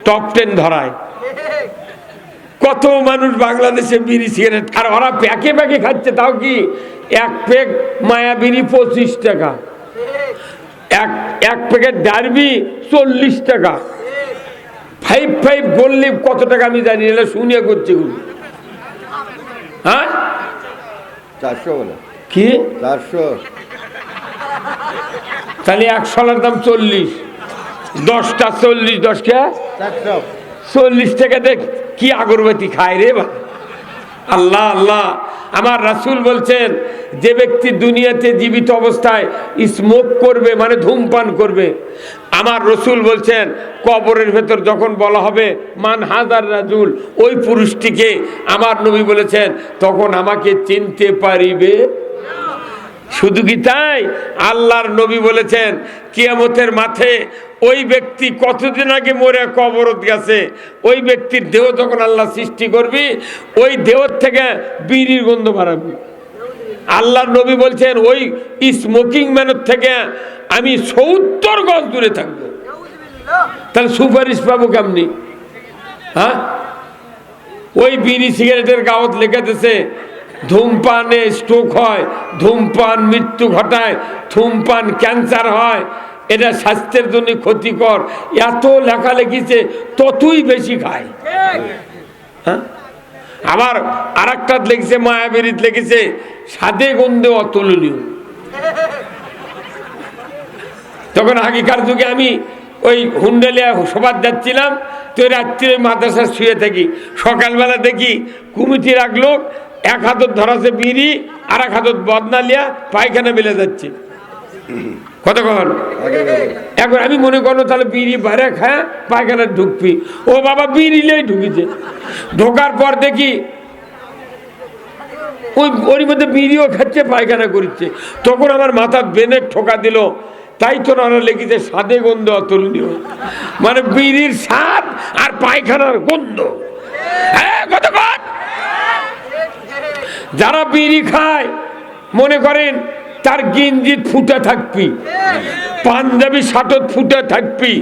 Top 10 ধরায়। কত মানুষ বাংলাদেশে বিড়ি সিগারেট, আর ওরা প্যাকে প্যাকে খাচ্ছে। তাও কি এক প্যাক মায়া বিড়ি 25 টাকা, এক প্যাকেট ডারবি 40 টাকা, 5 গোল্ড কত টাকা আমি জানি না, শুনিয়ে করছি। হ্যাঁ 400 বলে কি 400, তাহলে 100 দাম 40, 10টা 40, 10 কে 40 টাকা। দেখ কি আগরবাতি খায় রে বা। আল্লাহ আল্লাহ, আমার রাসূল বলছেন যে ব্যক্তি দুনিয়াতে জীবিত অবস্থায় স্মোক করবে মানে ধূমপান করবে, আমার রাসূল বলছেন কবরের ভেতর যখন বলা হবে মান হাজার রাজুল, ওই পুরুষটিকে আমার নবী বলেছেন তখন আমাকে চিনতে পারিবে। শুধু কি তাই, আল্লাহর নবী বলেছেন কিয়ামতের মাঠে ওই ব্যক্তি কতদিন আগে মরে কবরত গেছে, ওই ব্যক্তির দেহ যখন আল্লাহ সৃষ্টি করবি, ওই দেহ থেকে বিড়ির গন্ধ বাড়াবি। আল্লাহর নবী বলছেন ওই স্মোকিং ম্যানের থেকে আমি 70 গজ দূরে থাকবো। তাহলে সুপারিশ পাবো কেমনি? হ্যাঁ, ওই বিড়ি সিগারেটের কাগজ লেখা দিয়েছে ধূমপানে স্ট্রোক হয়, ধূমপান মৃত্যু ঘটায়, ধূমপান ক্যান্সার হয়, এটা স্বাস্থ্যের জন্য ক্ষতিকর। এত লেখা লেগেছে, ততই বেশি খায়। হ্যাঁ, আবার আর একটা লিখছে মায়াবীরিত লিখেছে স্বাদে গন্ধে অতুলনীয়। তখন আগেকার যুগে আমি ওই হুন্ডালিয়া সবার যাচ্ছিলাম, তো রাত্রির মাদ্রাসা শুয়ে থাকি, সকালবেলা দেখি কমিটির এক লোক এক হাতত ধরাছে বিড়ি, আর এক হাতত বদনালিয়া পায়খানা মেলে যাচ্ছে। কতক্ষণ এখন আমি মনে করলো তাহলে বিড়ি বাইরে খায় পায়খানা ঢুকবি, ও বাবা বিড়িলেই ঢুকেছে। ঢোকার পর দেখি ওর মধ্যে বিড়িও খাচ্ছে পায়খানা করছে। তখন আমার মাথার বেনে ঠোকা দিল, তাই তো ওরা লিখেছে স্বাদে গন্ধ অতুলনীয়, মানে বিড়ির স্বাদ আর পায়খানার গন্ধ। হ্যাঁ কতক্ষণ যারা বিড়ি খায় মনে করেন তার গিঞ্জির ফুটে থাকবি, পাঞ্জাবি শার্টত ফুটে থাকবি,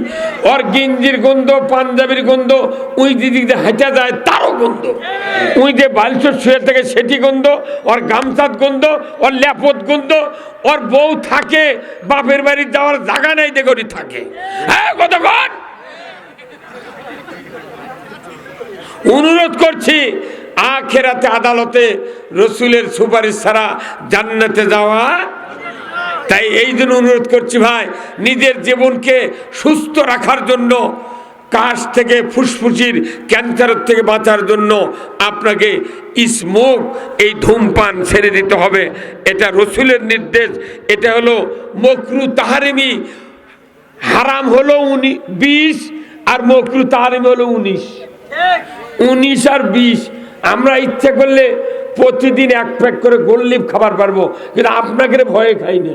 ওর গিঞ্জির গন্ধ পাঞ্জাবির গন্ধ, ওই দিদিক দিয়ে হেঁটে যায় তারও গন্ধ, ওই যে বালচর শুয়ে থাকে সেটি গন্ধ, ওর গামছাত গন্ধ, ওর ল্যাপত গন্ধ, ওর বউ থাকে বাপের বাড়ি যাওয়ার জায়গা নাই দেখি থাকে। হ্যাঁ কতক্ষণ অনুরোধ করছি, আখিরাতে আদালতে রসুলের সুপারিশ ছাড়া জান্নাতে যাওয়া। তাই এই জন্য অনুরোধ করছি ভাই, নিজের জীবনকে সুস্থ রাখার জন্য, কাশ থেকে ফুসফুসির ক্যান্সারের থেকে বাঁচার জন্য আপনাকে স্মোক, এই ধূমপান ছেড়ে দিতে হবে। এটা রসুলের নির্দেশ। এটা হলো মকরু তাহারিমি, হারাম হলো 20 আর মকরু তাহারিমি হলো 19 আর 20। আমরা ইচ্ছে করলে প্রতিদিন 1 প্যাক করে গোল্ড খাবার পারবো, কিন্তু আপনাকে ভয়ে খাই না।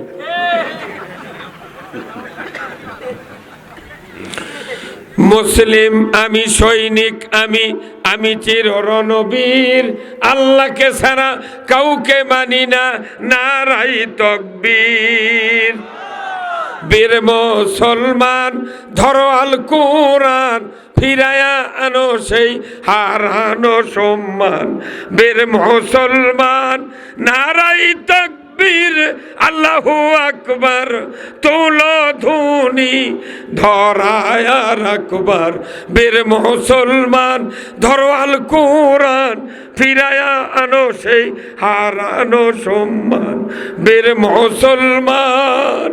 মুসলিম আমি, সৈনিক আমি, আমি চির রণবীর, আল্লাহকে ছাড়া কাউকে মানি না, নারাই তাকবীর। বীর মুসলমান ধরো আল কোরআন, ফিরায়া আনো সেই হারানো সম্মান। বীর মুসলমান নারাই তাকবীর, আল্লাহু আকবার, তোলো ধুনি ধরায়া রাখবার। বীর মুসলমান ধরো আল কোরআন, ফিরায়া আনো সেই হারানো সম্মান। বীর মুসলমান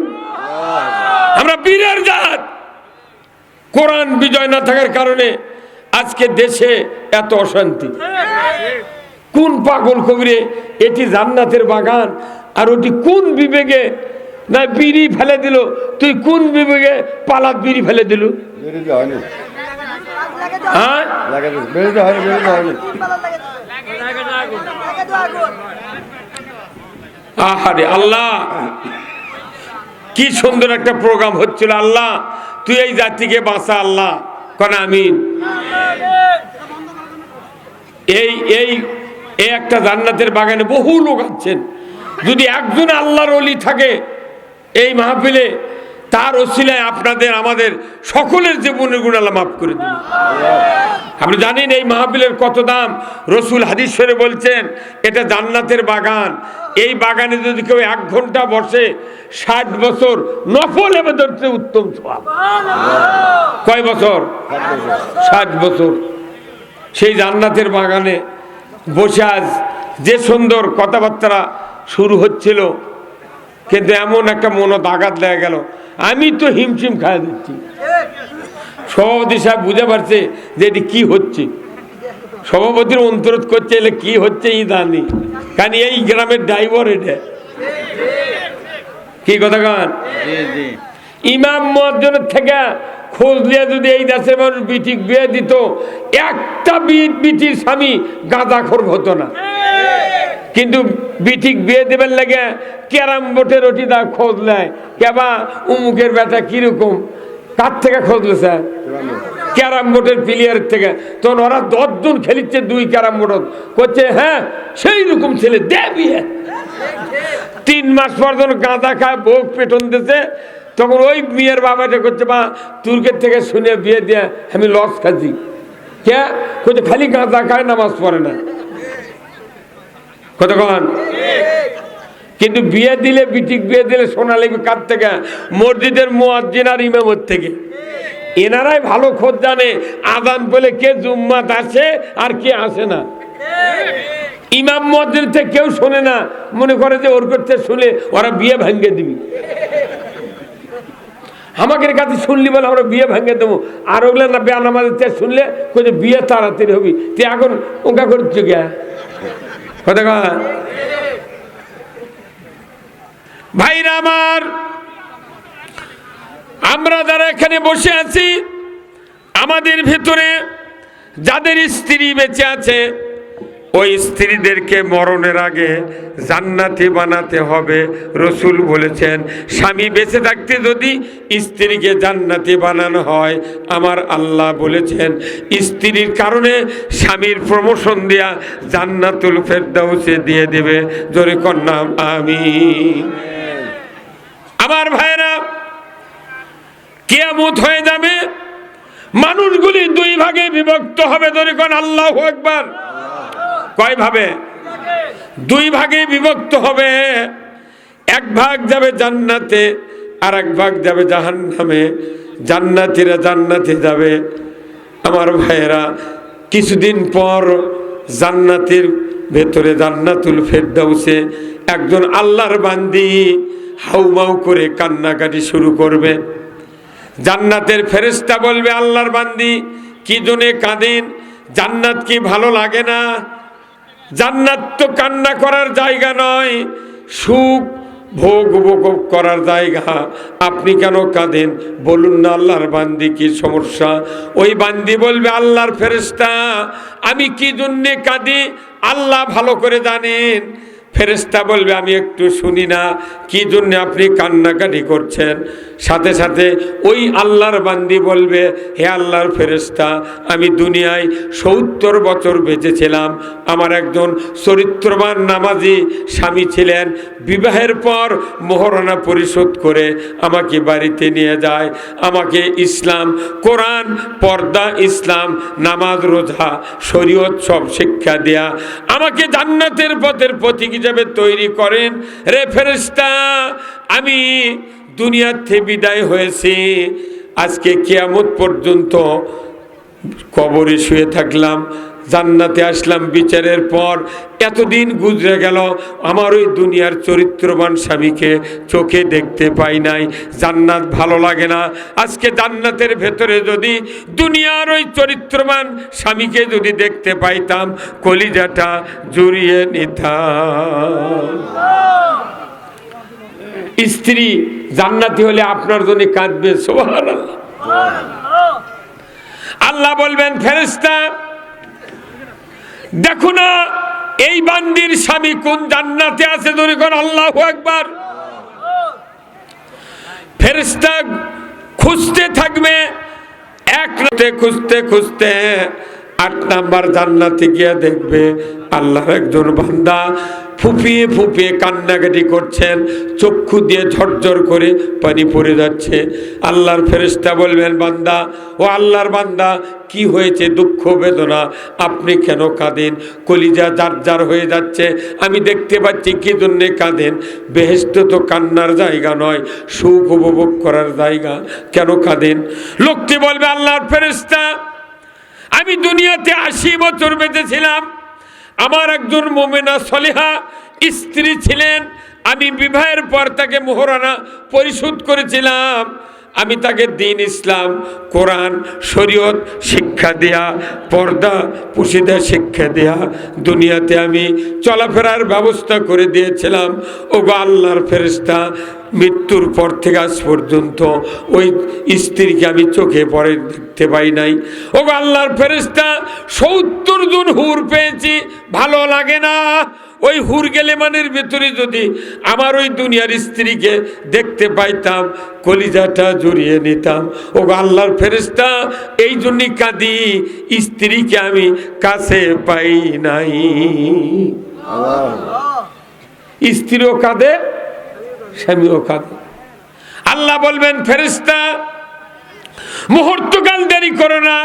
আমরা বীরের জাত। কোরআন বিজয় না থাকার কারণে আজকে দেশে এত অশান্তি। কোন পাগল কবিরে এটি জান্নাতের বাগান, আর ওটি কোন বিবেকে না বিড়ি ফেলে দিল? তুই কোন বিবেকে পালাত বিড়ি ফেলে দিল? হ্যাঁ আহারে আল্লাহ, কি সুন্দর একটা প্রোগ্রাম হচ্ছিল। আল্লাহ তুই এই জাতিকে বাঁচা, আল্লাহ কোন আমিন। এই এই একটা জান্নাতের বাগানে বহু লোক আছেন, যদি একজন আল্লাহর ওলি থাকে এই মাহফিলে তার ওসিলায় আপনাদের আমাদের সকলের জীবনের গুনাহ আল্লাহ মাফ করে দিন। আপনি জানেন এই মাহফিলের কত দাম? রসুল হাদিস শরীফে বলছেন এটা জান্নাতের বাগান। এই বাগানে যদি কেউ 1 ঘন্টা বসে 60 বছর নফল ইবাদত উত্তম সওয়াব। কয় বছর? 60 বছর। সেই জান্নাতের বাগানে বসে আজ যে সুন্দর কথাবার্তা শুরু হচ্ছিল, কিন্তু এমন একটা মনত আঘাত লেগে গেল, আমি তো হিমশিম খাওয়া দিচ্ছি। সভাপতি সাহেব বুঝে পারছে যে এটি কি হচ্ছে। সভাপতির অনুরোধ করছে এলে কি হচ্ছে ই জানি, কারণ এই গ্রামের ড্রাইভার এটা। কি কথা গান? ইমাম মুয়াজ্জিনের থেকে খোঁজ নিয়ে যদি এই দেশের মানুষ বিটি বিয়ে দিত, একটা বিটির স্বামী গাঁজাখোর হতো না। কিন্তু বিটিক বিয়ে দেবেন লাগে ক্যারাম বোর্ডের ওটিদা খোঁজ নেয়, কেবা উমুকের বেটা কিরকম, কার থেকে খোঁজ লেছে? ক্যারাম বোর্ডের প্লেয়ারের থেকে। তখন ওরা 10 জন খেলিচ্ছে 2 ক্যারাম বোর্ড করছে, হ্যাঁ সেই রকম ছেলে দে বিয়ে। 3 মাস পর যখন গাঁজা খায় ভোগ পেটন দিয়েছে, তখন ওই মেয়ের বাবাটা করছে, বা তুর্কের থেকে শুনে বিয়ে দিয়ে আমি লস খাচ্ছি। কে করছে? খালি গাঁজা খায়, নামাজ পড়ে না। কতক্ষণ? কিন্তু বিয়ে দিলে বিটিক বিয়ে দিলে শোনা লাগবে কার থেকে? মসজিদের মুয়াজ্জিন আর ইমামের থেকে। এনারাই ভালো খোঁজ জানে আযান বলে কে জুম্মাত আসে আর কে আসে না। ইমাম মুয়াজ্জিন থেকে কেউ শোনে না, মনে করে যে ওর করতে শুনে ওরা বিয়ে ভাঙ্গে দিবি। আমাদের কাছে শুনলি বলে আমরা বিয়ে ভাঙ্গে দেবো, আর ওগুলো না বেয়ান আমাদের শুনলে কোথায় বিয়ে তাড়াতাড়ি হবি। তুই এখন ওকা করছ গিয়া কথা ভাইরা আমার। আমরা যারা এখানে বসে আছি, আমাদের ভিতরে যাদের স্ত্রী বেঁচে আছে, ওই স্ত্রীদেরকে মরণের আগে জান্নাতি বানাতে হবে। রসুল বলেছেন স্বামী বেঁচে থাকতে যদি স্ত্রীকে জান্নাতি বানানো হয়, আমার আল্লাহ বলেছেন স্ত্রীর কারণে স্বামীর প্রমোশন দেয়া জান্নাতুল ফেরদাউসে দিয়ে দেবে। জোরে কন্যা আমিন। আমার ভাইরা, কিয়ামত হয়ে যাবে, মানুষগুলি 2 ভাগে বিভক্ত হবে। জোরে কন আল্লাহু আকবার। কয় ভাবে? 2 ভাগে বিভক্ত হবে। 1 ভাগ যাবে জান্নাতে, আর 1 ভাগ যাবে জাহান্নামে। জান্নাতীরা জান্নাতে যাবে। আমার ভাইয়েরা, কিছুদিন পর জান্নাতের ভেতরে জান্নাতুল ফেরদাউসে একজন আল্লাহর বান্দি হাউমাউ করে কান্নাকাটি শুরু করবে। জান্নাতের ফেরেশতা বলবে, আল্লাহর বান্দি কি জন্য কাঁদেন? জান্নাত কি ভালো লাগে না? জান্নাত তো কান্না করার জায়গা নয়, সুখ ভোগ উপভোগ করার জায়গা। আপনি কেন কাঁদেন? বলুন না আল্লাহর বান্দি কি সমস্যা? ওই বান্দি বলবে, আল্লাহর ফেরেশতা আমি কি জন্যে কাঁদি আল্লাহ ভালো করে জানেন। ফেরেশতা বলবে, আমি একটু শুনি না, কি জন্য আপনি কান্নাকাটি করছেন? সাথে সাথে ওই আল্লাহর বান্দি বলবে, হে আল্লাহর ফেরেশতা, আমি দুনিয়ায় 70 বছর বেঁচেছিলাম। আমার একজন চরিত্রবান নামাজি স্বামী ছিলেন। বিবাহের পর মোহরানা পরিশোধ করে আমাকে বাড়িতে নিয়ে যায়। আমাকে ইসলাম, কোরআন, পর্দা, ইসলাম, নামাজ, রোজা, শরীয়ত সব শিক্ষা দেয়া আমাকে জান্নাতের পথের পথিক হিসেবে তৈরি করেন। রে ফেরেশতা, আমি দুনিয়ার থেকে বিদায় হয়েছি, আজকে কিয়ামত পর্যন্ত কবরে শুয়ে থাকলাম, জান্নাতে আসলাম বিচারের পর। এতদিন গুজরে গেল, আমার ওই দুনিয়ার চরিত্রবান স্বামীকে চোখে দেখতে পাই নাই। জান্নাত ভালো লাগে না। আজকে জান্নাতের ভেতরে যদি দুনিয়ার ওই চরিত্রবান স্বামীকে যদি দেখতে পাইতাম, কলিজাটা জুড়িয়ে নিতাম। স্ত্রী জান্নাতি হলে আপনার জন্য কাঁদবে। সুবহানাল্লাহ। আল্লাহ বলবেন, ফেরেশতা দেখো না এই বান্দির স্বামী কোন জান্নাতে আছে। জোরে কোন আল্লাহু আকবার। ফেরেশতা খুঁজতে থাকবে, এক রাতে খুঁজতে খুঁজতে 8 নাম্বার জান্নাতে গিয়ে দেখবে আল্লাহর একজন বান্দা ফুপিয়ে ফুপিয়ে কান্নাকাটি করছেন, চক্ষু দিয়ে ঝরঝর করে পানি পড়ে যাচ্ছে। আল্লাহর ফেরেশতা বলবেন, বান্দা, ও আল্লাহর বান্দা, কি হয়েছে? দুঃখ বেদনা, আপনি কেন কাঁদেন? কলিজা জার জার হয়ে যাচ্ছে, আমি দেখতে পাচ্ছি কি জন্যে কাঁদেন। বেহেশত তো কান্নার জায়গা নয়, সুখ উপভোগ করার জায়গা, কেন কাঁদেন? লোকটি বলবে, আল্লাহর ফেরেশতা, আমি দুনিয়াতে 80 বছর বেঁচেছিলাম, আমার একজন মুমিনা সলিহা স্ত্রী ছিলেন, আমি বিবাহের পর তাকে মোহরানা পরিশোধ করেছিলাম, আমি তাকে দ্বীন ইসলাম, কোরআন, শরীয়ত শিক্ষা দেয়া, পর্দা পুশিদা শিক্ষা দেয়া, দুনিয়াতে আমি চলাফেরার ব্যবস্থা করে দিয়েছিলাম। ওগো আল্লাহর ফেরেশতা, মৃত্যুর পর থেকে আজ পর্যন্ত ওই স্ত্রীকে আমি চোখে পড়ে দেখতে পাই নাই। ওগো আল্লাহর ফেরেশতা, 70 জন হুর পেয়েছি, ভালো লাগে না। ওই হুর গেলেমানের ভেতরে যদি আমার ওই দুনিয়ার স্ত্রীকে দেখতে পাইতাম, কলিজাটা জড়িয়ে নিতাম। ওগো আল্লাহর ফেরেশতা, এই জন্যই কাঁদি, স্ত্রীকে আমি কাছে পাই নাই। স্ত্রীও কাঁদে, স্বামীও কাঁদে। আল্লাহ বলবেন, ফেরেশতা, মুহূর্তকাল দেরি করো না,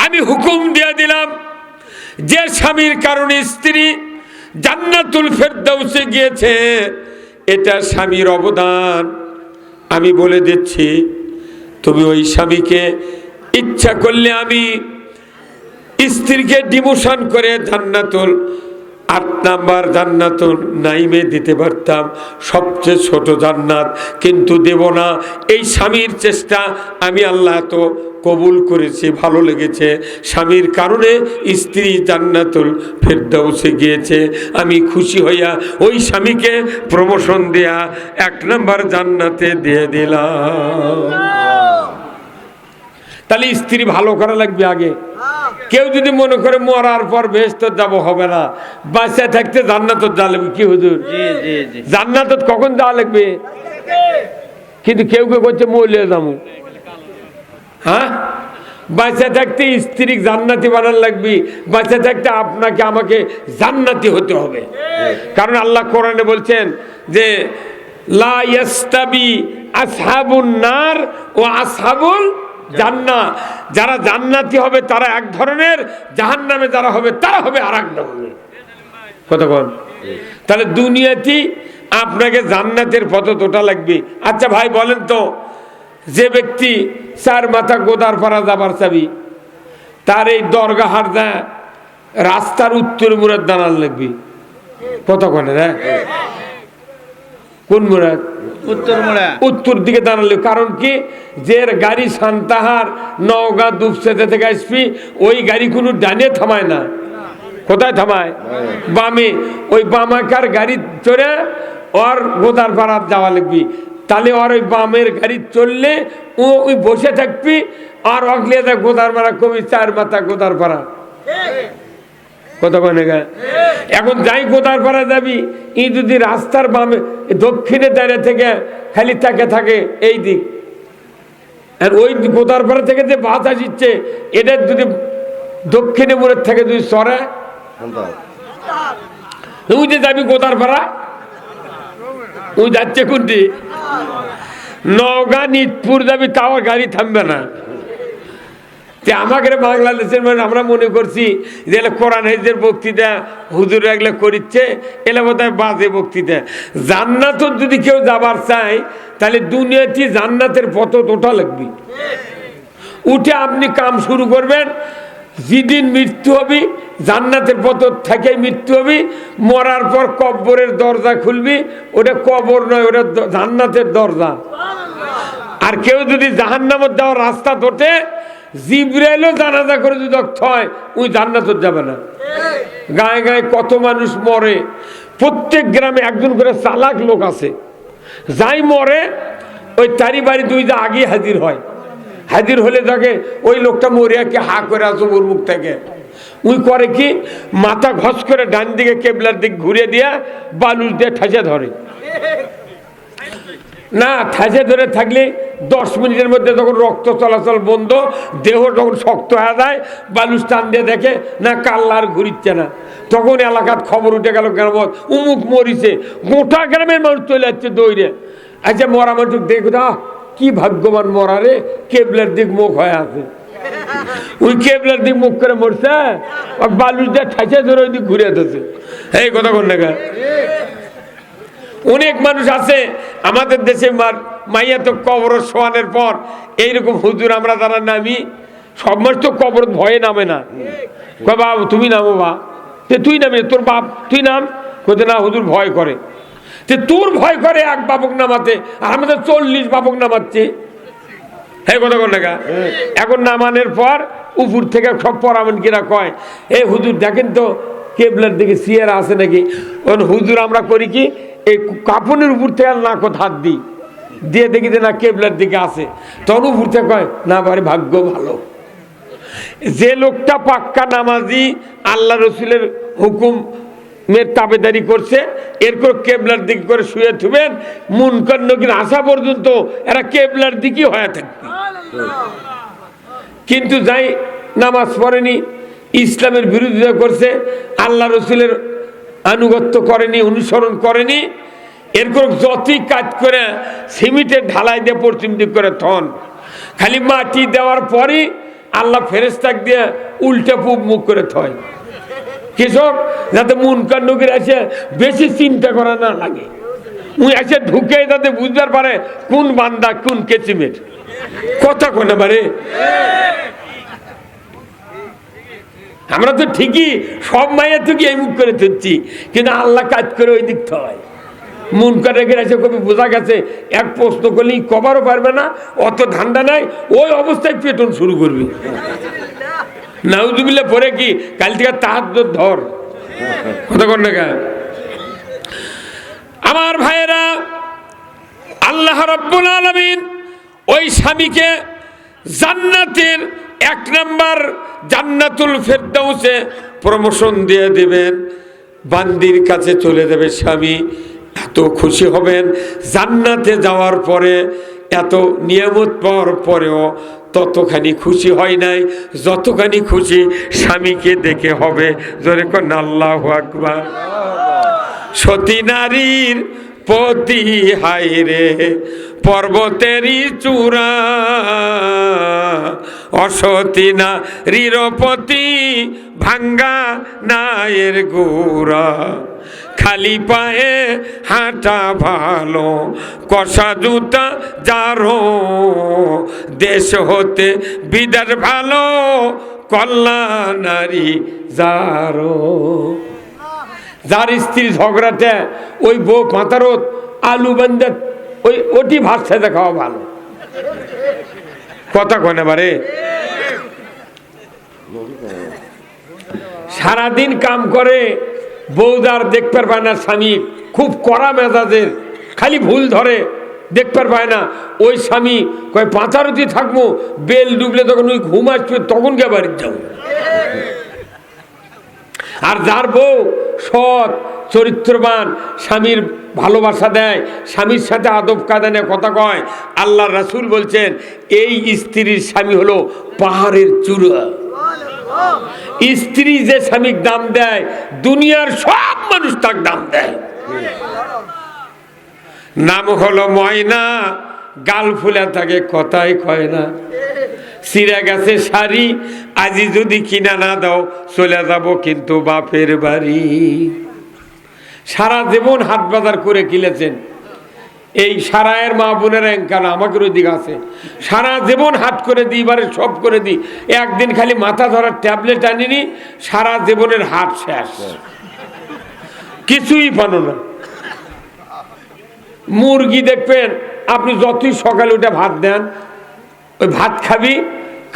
আমি হুকুম দিয়ে দিলাম, যে স্বামীর কারণে স্ত্রী জান্নাতুল ফেরদাউসে গিয়েছে, এটা স্বামীর অবদান। আমি বলে দিচ্ছি, তুমি ওই স্বামীকে ইচ্ছা করলে আমি স্ত্রীকে ডিমোশন করে জান্নাতুল 8 নাম্বার জান্নাতুল নাইমে দিতে পারতাম, সবচেয়ে ছোট জান্নাত, কিন্তু দেব না। এই স্বামীর চেষ্টা আমি আল্লাহ তো কবুল করেছি, ভালো লেগেছে, স্বামীর কারণে স্ত্রী জান্নাতুল ফেরদাউসে গিয়েছে, আমি খুশি হইয়া ওই স্বামীকে প্রমোশন দেয়া 1 নাম্বার জান্নাতে দিয়ে দিলাম। তাহলে স্ত্রী ভালো করা লাগবে আগে। কেউ যদি মনে করে মরার পর বেহেশত যাব, হবে না, বাঁচা থাকতে জান্নাতত যাওয়া লাগবে। কি হুজুর, জান্নাতত কখন যাওয়া লাগবে? কিন্তু কেউ কেউ করছে মরলে যাবো। হ্যাঁ, বাঁচা থাকতে স্ত্রী জান্নাতি বানান লাগবে, বাঁচা থাকতে আপনাকে আমাকে জান্নাতি হতে হবে। কারণ আল্লাহ কোরআনে বলছেন যে লা ইয়াস্তাবি আসহাবুন নার ও আসহাবুল জান্নাত, যারা জান্নাতি হবে তারা এক ধরনের, জাহান্নামে যারা হবে তারা হবে আর এক ধরনের। কতক্ষণ? তাহলে দুনিয়াতে আপনাকে জান্নাতের পথ তোটা লাগবে। আচ্ছা ভাই বলেন তো, যে ব্যক্তি 4 মাথা গোদার পাড়া যাবার চাবি, তার এই দরগাহার যা রাস্তার উত্তর মুরাদ দাঁড়ান লাগবে কতক্ষণে? হ্যাঁ, কোন মুরাদ? উত্তর দিকে দাঁড়ালে। কারণ কি, যে গাড়ি সান্তাহার নওগাঁ দুপসেতে থেকে আসবি, ওই গাড়ি কোনো ডানে থামায় না। কোথায় থামায়? বামে। ওই বামাকার গাড়ি চড়ে ওর গোদার পাড়া যাওয়া লাগবি। তাহলে ওর ওই বামের গাড়ি চললে ও ওই বসে থাকবি, আর অগলে গোদার পাড়া কবি 4 মাথা গোদার পাড়া। কতক্ষণে গা? এখন যাই গোদার পাড়া যাবি, ই যদি রাস্তার বামে দক্ষিণে দাঁড়িয়ে থেকে খালি থাকে এই দিক, আর ওই গোদার পাড়া থেকে যে বাস আসছে, এটা যদি দক্ষিণে মোড়ের থেকে যদি সরে, ওই যে যাবি গোদার পাড়া, ওই যাচ্ছে কোনটি? নওগাঁ নিতপুর যাবি, তাও গাড়ি থামবে না। আমাকে বাংলাদেশের মানে আমরা মনে করছি যে কোরআন হাদিসের বক্তৃতা হুজুর এগুলো করিচ্ছে, এলে বোধহয় বাজে বক্তৃতা। জান্নাত যদি কেউ যাবার চায়, তাহলে দুনিয়াতে জান্নাতের পথ ওঠা লাগবে। উঠে আপনি কাম শুরু করবেন, যেদিন মৃত্যু হবে জান্নাতের পথ থেকে মৃত্যু হবে, মরার পর কবরের দরজা খুলবি, ওটা কবর নয়, ওটা জান্নাতের দরজা। আর কেউ যদি জাহান্নামত যাওয়ার রাস্তা ধরতে, জিবরাইলও জানাজা করে যদি হয়, ওই জান্নাত যাবে না। গায়ে গায়ে কত মানুষ মরে, প্রত্যেক গ্রামে একজন করে চালাক লোক আছে, যাই মরে ওই তারি বাড়ি 2 যা আগে হাজির হয়। হাজির হলে তাকে ওই লোকটা মরিয়া কি হা করে আসো ওর মুখ থেকে, ওই করে কি, মাথা ঘস করে ডান দিকে কেবলার দিক ঘুরে দিয়া বালুর দিয়ে ঠাসে ধরে। না ঠাসে ধরে থাকলে 10 মিনিটের মধ্যে যখন রক্ত চলাচল বন্ধ, দেহ যখন শক্ত হয়ে যায়, বালুস টান দিয়ে দেখে না কাল্লার ঘুরিচ্ছে না, তখন এলাকার খবর উঠে গেল গ্রামত উমুক মরিছে, গোটা গ্রামের মানুষ চলে যাচ্ছে দৌড়ে। আচ্ছা মরা মানুষ দেখো না, কি ভাগ্যবান মরা রে, কেবলার দিক মুখ হয়ে আছে, ওই কেবলার দিক মুখ করে মরছে, বালুস দিয়ে ঠাইছে ধরে ওই দিক ঘুরে আসছে। এই কথা কোন না, অনেক মানুষ আছে আমাদের দেশে মাইয়া তো কবর শোয়ানোর পর এইরকম হুজুর আমরা যারা নামি, সব মানুষ তো কবর ভয়ে নামে না, কয় বাবা তুমি নামো, বা তুই নামে, তোর বাপ তুই নাম, কোথায় না হুজুর ভয় করে, তোর ভয় করে এক বাবক নামাতে, আর আমাদের 40 বাবক নামাচ্ছে। হ্যাঁ কথা কন না। এখন নামানোর পর উপর থেকে সব পরামন কিনা কয়, এই হুজুর দেখেন তো কেবলার দিকে সিয়ারা আছে নাকি। হুজুর আমরা করি কি, এই কাপড়ের উপর থেকে নাকত হাত দিই, দিয়ে দেখি যে না কেবলার দিকে আছে, তখন উপর থেকে কয় না বাড়ি ভাগ্য ভালো। যে লোকটা পাক্কা নামাজি, আল্লাহ রসুলের হুকুমের তাবেদারি করছে, এরপর কেবলার দিকে করে শুয়ে থুবেন, মুনকার নকির আসা পর্যন্ত এরা কেবলার দিকেই হয়ে থাকবে। কিন্তু যাই নামাজ পড়েনি, ইসলামের বিরোধিতা করছে, আল্লাহ রসুলের আনুগত্য করেনি, অনুসরণ করেনি, এরপর যতই কাজ করে সিমেন্টের ঢালাই দিয়ে পশ্চিম দিক করে থন, খালি মাটি দেওয়ার পরই আল্লাহ ফেরেশতাকে দিয়ে উল্টে পূব মুখ করে থয়। কৃষক যাতে মুনকার নকির এসে বেশি চিন্তা করা না লাগে, উনি এসে ঢুকে যাতে বুঝতে পারে কোন বান্দা কোন কেচিমেট। কথা কোনে পারে, আমরা তো ঠিকই সব মায়ের থেকে এই মুখ করে তুলছি, কিন্তু আল্লাহ কাজ করে ওই দিক হয়। মুনকার নকির এসে কবি বোঝা গেছে এক প্রশ্ন করলেই কবারও পারবে না, অত ধান্দা নাই, ওই অবস্থায় পেটন শুরু করবি। নাউজুবিল্লাহ পরে কি কাল থেকে তাহাজ্জুদ ধর। কথা কন না। আমার ভাইয়েরা, আল্লাহ রাব্বুল আলামিন ওই স্বামীকে জান্নাতের 1 নাম্বার জান্নাতুল ফেরদাউসে প্রমোশন দিয়ে দিবেন, বান্দির কাছে চলে যাবে স্বামী, এত খুশি হবেন। জান্নাতে যাওয়ার পরে এত নিয়ামত পাওয়ার পরেও ততখানি খুশি হয় নাই যতখানি খুশি স্বামীকে দেখে হবে। জোরে কোন আল্লাহু আকবার। সতী নারীর পতি হায় রে পর্বতেরই চূড়া, অসতী নারীর পতি ভাঙ্গা নায়ের গোড়া, খালি পায়ে হাঁটা ভালো কষা জুতা যারো, দেশ হতে বিদার ভালো কল্যাণ নারী যারো। যার স্ত্রী ঝগড়াতে ওই বউ পাতারত আলু বান্ধে ওটি ভাত সাথে খাওয়া ভালো। কথা কনে বারে, সারাদিন কাম করে বউদার দেখতে পায় না, স্বামী খুব কড়া মেজাজের, খালি ভুল ধরে দেখতে পায় না। ওই স্বামী কয় পাঁচারতি থাকবো, বেল ডুবলে তখন ওই ঘুম আসবে, তখন কে বাড়ির যাবো। আর যার বউ সৎ চরিত্রবান, স্বামীর ভালোবাসা দেয়, স্বামীর সাথে আদব কায়দা নিয়ে কথা কয়, আল্লাহ রাসূল বলছেন এই স্ত্রীর স্বামী হলো পাহাড়ের চূড়া। স্ত্রী যে স্বামীর দাম দেয়, দুনিয়ার সব মানুষ তার দাম দেয়। নাম হলো ময়না, গাল ফুলে থাকে কথাই কয় না, ছিঁড়ে গেছে শাড়ি, আজি যদি কিনা না দাও চলে যাব কিন্তু বাপের বাড়ি। সারা জীবন হাট বাজার করে কিনেছেন, এই সারায়ের মা বোনের এঙ্কাল আমাকে ওইদিকে আছে, সারা জীবন হাট করে দিই, এবারে সব করে দিই, একদিন খালি মাথা ধরার ট্যাবলেট আনিনি, সারা জীবনের হাট শেষ, কিছুই পানো না। মুরগি দেখবেন আপনি যতই সকালে উঠে ভাত দেন, ওই ভাত খাবি,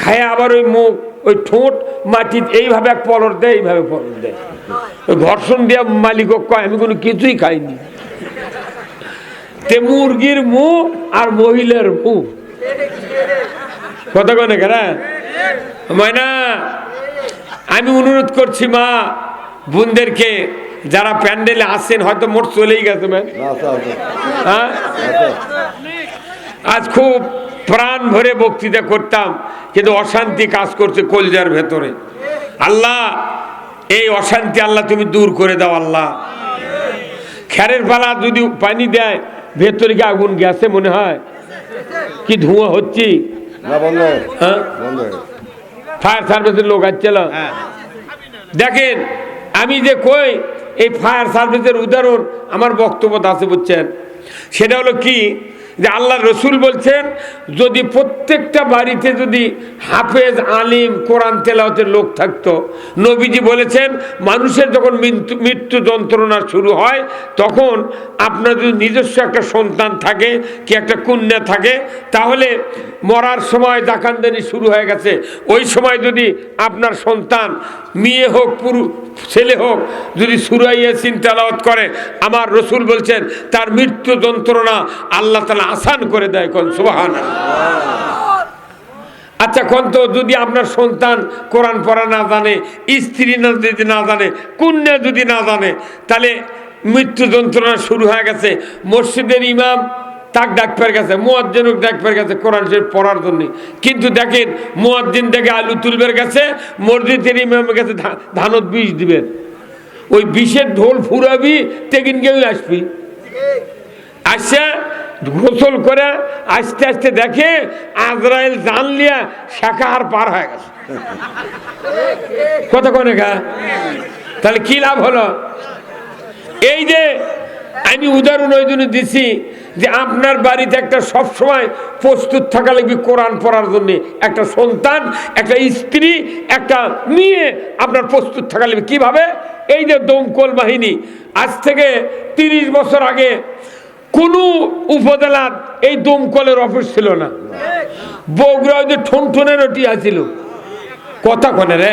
খায় আবার ওই মুখ ওই ঠোঁট মাটি এইভাবে এক পলর দেয়, এইভাবে পলর দেয়, ওই ঘর্ষণ দিয়ে মালিক কয় আমি কোনো কিছুই খাইনি। তে মুরগির মুখ আর মহিলার মুখ, কথা কনে কেনা ময়না। আমি অনুরোধ করছি মা বোনদেরকে, যারা প্যান্ডেলে আসেন, হয়তো মোট চলেই গেছে, হ্যাঁ আজ খুব প্রাণ ভরে বক্তৃতা করতাম, কিন্তু অশান্তি কাজ করছে কলজার ভেতরে। আল্লাহ এই অশান্তি আল্লাহ তুমি দূর করে দাও আল্লাহ। খেরের পালা যদি পানি দেয় ভেতরে কি আগুন গেছে মনে হয়? কি ধোঁয়া হচ্ছে? না, বন্ধ হ্যাঁ, বন্ধ ফায়ার সার্ভিসের লোক আসছিল। দেখেন আমি যে কই এই ফায়ার সার্ভিসের উদাহরণ আমার বক্তব্য আছে বুঝছেন। সেটা হলো কি যে আল্লাহ রসুল বলছেন যদি প্রত্যেকটা বাড়িতে যদি হাফেজ আলিম কোরআন তেলাওয়াতের লোক থাকতো, নবীজি বলেছেন মানুষের যখন মৃত্যু যন্ত্রণা শুরু হয় তখন আপনার যদি নিজস্ব একটা সন্তান থাকে কি একটা কন্যা থাকে, তাহলে মরার সময় দাকানদানি শুরু হয়ে গেছে, ওই সময় যদি আপনার সন্তান মেয়ে হোক পুরুষ ছেলে হোক যদি সূরা ইয়াসিন তেলাওয়াত করে, আমার রসুল বলছেন তার মৃত্যু যন্ত্রণা আল্লাহ তাআলা আসান করে দেয়। কোন সুবহানাল্লাহ। আচ্ছা কোন তো যদি আপনার সন্তান কোরআন পড়া না জানে, স্ত্রী না যদি না জানে, কন্যা যদি না জানে, তাহলে মৃত্যু যন্ত্রণা শুরু হয়ে গেছে। মসজিদের ইমাম তাক ডাক্তার গেছে, মুয়াজ্জিন ডাক্তার গেছে কোরআন শরীফ পড়ার জন্য, কিন্তু দেখেন মুয়াজ্জিন থেকে আলু তুলবের গেছে, মসজিদের ইমামের কাছে ধানত বিষ দিবেন, ওই বিষের ঢোল ফুরাবি তেকিন কেউ আসবি, আসছে গোসল করে আস্তে আস্তে দেখে আজরাইল জানলিয়া শাখাহার পার হয়ে গেছে। কত কোনে গা, তাহলে কি লাভ হলো? এই যে আমি উদাহরণ ওই জন্য দিছি যে আপনার বাড়িতে একটা সবসময় প্রস্তুত থাকা লাগবে কোরআন পড়ার জন্য, একটা সন্তান, একটা স্ত্রী, একটা মেয়ে আপনার প্রস্তুত থাকা লাগবে। কিভাবে? এই যে দমকল বাহিনী আজ থেকে 30 বছর আগে কোনো উপজেলার এই দমকলের অফিস ছিল না। বগুড়া ওই যে ঠনঠনের ওটি আছিল, কথা কোনে রে,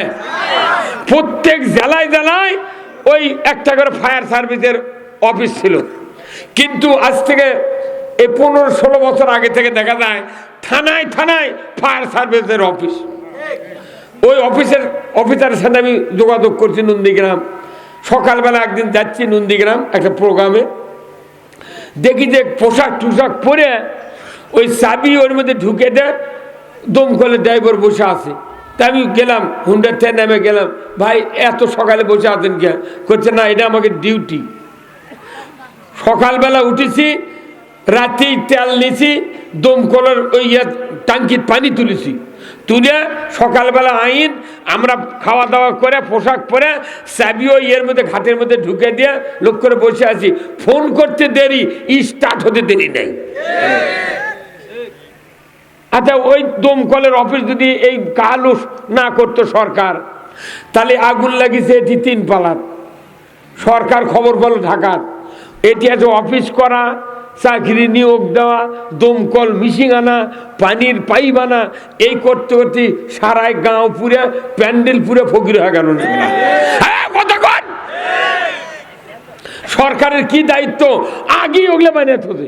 প্রত্যেক জেলায় জেলায় ওই একটা করে ফায়ার সার্ভিসের অফিস ছিল। কিন্তু আজ থেকে এই 15-16 বছর আগে থেকে দেখা যায় থানায় থানায় ফায়ার সার্ভিসের অফিস। ওই অফিসের অফিসারের সাথে আমি যোগাযোগ করছি নন্দীগ্রাম। সকালবেলা একদিন যাচ্ছি নন্দীগ্রাম একটা প্রোগ্রামে, দেখি যে পোশাক টুশাক পরে ওই চাবি ওর মধ্যে ঢুকে দেয়, দমকলের ড্রাইভার বসে আছে। তা আমি গেলাম, হুন্ডার থেকে নেমে গেলাম, ভাই এত সকালে বসে আছেন কে? করছে না এটা আমাকে ডিউটি। সকালবেলা উঠেছি, রাতেই তেল নিয়েছি, দমকলের ওই টাঙ্কির পানি তুলেছি, তুলে সকালবেলা আইন আমরা খাওয়া দাওয়া করে পোশাক পরে চাবিও এর মধ্যে ঘাটের মধ্যে ঢুকে দিয়ে লোক করে বসে আছি। ফোন করতে দেরি, স্টার্ট হতে দেরি নাই। আচ্ছা ওই দমকলের অফিস যদি এই কালো না করতো সরকার, তাহলে আগুন লাগিয়েছে এটি 3 পালাত, সরকার খবর পেল ঢাকার, এটি আছে অফিস করা, চাকরি নিয়োগ দেওয়া, দমকল মিশিং আনা, পানির পাইপ আনা, এই করতে করতে সারাই গাঁও পুরে প্যান্ডেল পুরে ফকির হয়ে গেল। সরকারের কি দায়িত্ব? আগে ওগুলো বানিয়ে থাকে।